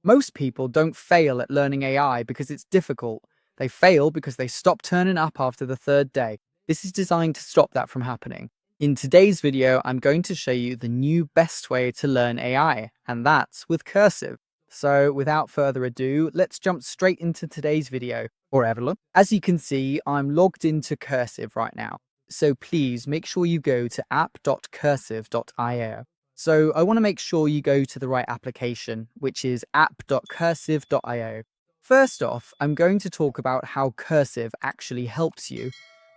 Most people don't fail at learning AI because it's difficult. They fail because they stop turning up after the third day. This is designed to stop that from happening. In today's video, I'm going to show you the new best way to learn AI, and that's with Cursive. So without further ado, let's jump straight into today's video, or Evelyn. As you can see, I'm logged into Cursive right now. So please make sure you go to app.cursive.io. So I want to make sure you go to the right application, which is app.cursive.io. First off, I'm going to talk about how Cursive actually helps you,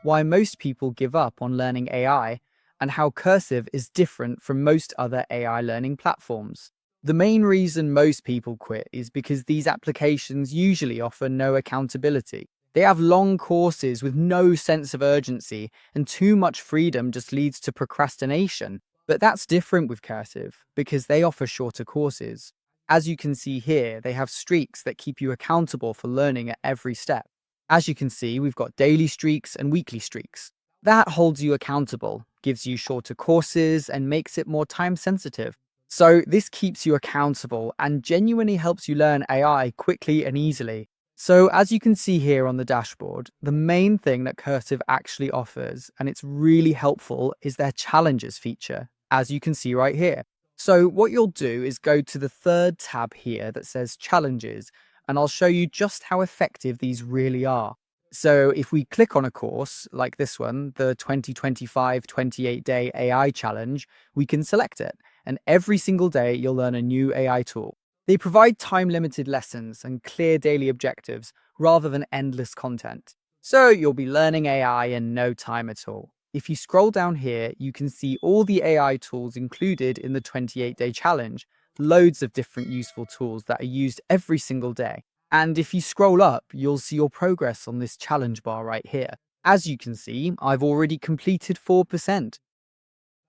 why most people give up on learning AI, and how Cursive is different from most other AI learning platforms. The main reason most people quit is because these applications usually offer no accountability. They have long courses with no sense of urgency, and too much freedom just leads to procrastination. But that's different with Cursive, because they offer shorter courses. As you can see here, they have streaks that keep you accountable for learning at every step. As you can see, we've got daily streaks and weekly streaks. That holds you accountable, gives you shorter courses, and makes it more time sensitive. So this keeps you accountable and genuinely helps you learn AI quickly and easily. So as you can see here on the dashboard, the main thing that Cursive actually offers, and it's really helpful, is their challenges feature, as you can see right here. So what you'll do is go to the third tab here that says challenges, and I'll show you just how effective these really are. So if we click on a course like this one, the 2025 28-day AI challenge, we can select it. And every single day you'll learn a new AI tool. They provide time-limited lessons and clear daily objectives rather than endless content. So you'll be learning AI in no time at all. If you scroll down here, you can see all the AI tools included in the 28-day challenge, loads of different useful tools that are used every single day. And if you scroll up, you'll see your progress on this challenge bar right here. As you can see, I've already completed 4%.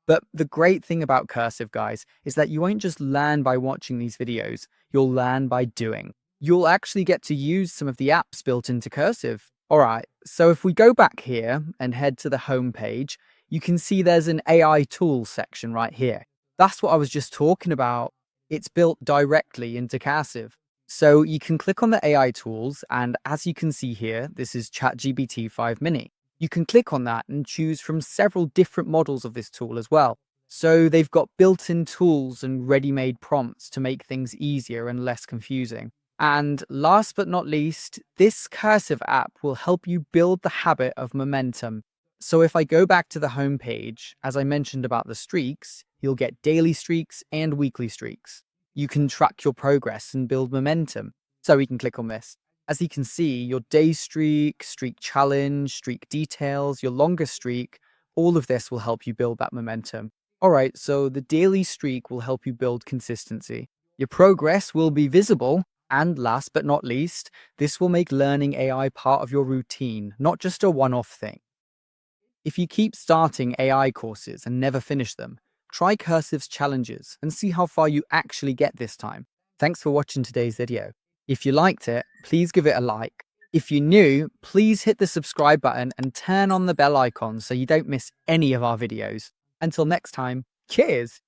But the great thing about Cursive, guys, is that you won't just learn by watching these videos, you'll learn by doing. You'll actually get to use some of the apps built into Cursive. All right, so if we go back here and head to the home page, you can see there's an AI tools section right here. That's what I was just talking about. It's built directly into Cursive. So you can click on the AI tools, and as you can see here, this is ChatGPT 5 Mini. You can click on that and choose from several different models of this tool as well. So they've got built-in tools and ready-made prompts to make things easier and less confusing. And last but not least, this Cursive app will help you build the habit of momentum. So if I go back to the home page, as I mentioned about the streaks, you'll get daily streaks and weekly streaks. You can track your progress and build momentum. So we can click on this. As you can see, your day streak, streak challenge, streak details, your longest streak, all of this will help you build that momentum. All right, so the daily streak will help you build consistency. Your progress will be visible. And last but not least, this will make learning AI part of your routine, not just a one-off thing. If you keep starting AI courses and never finish them, try Cursive's challenges and see how far you actually get this time. Thanks for watching today's video. If you liked it, please give it a like. If you're new, please hit the subscribe button and turn on the bell icon so you don't miss any of our videos. Until next time, cheers!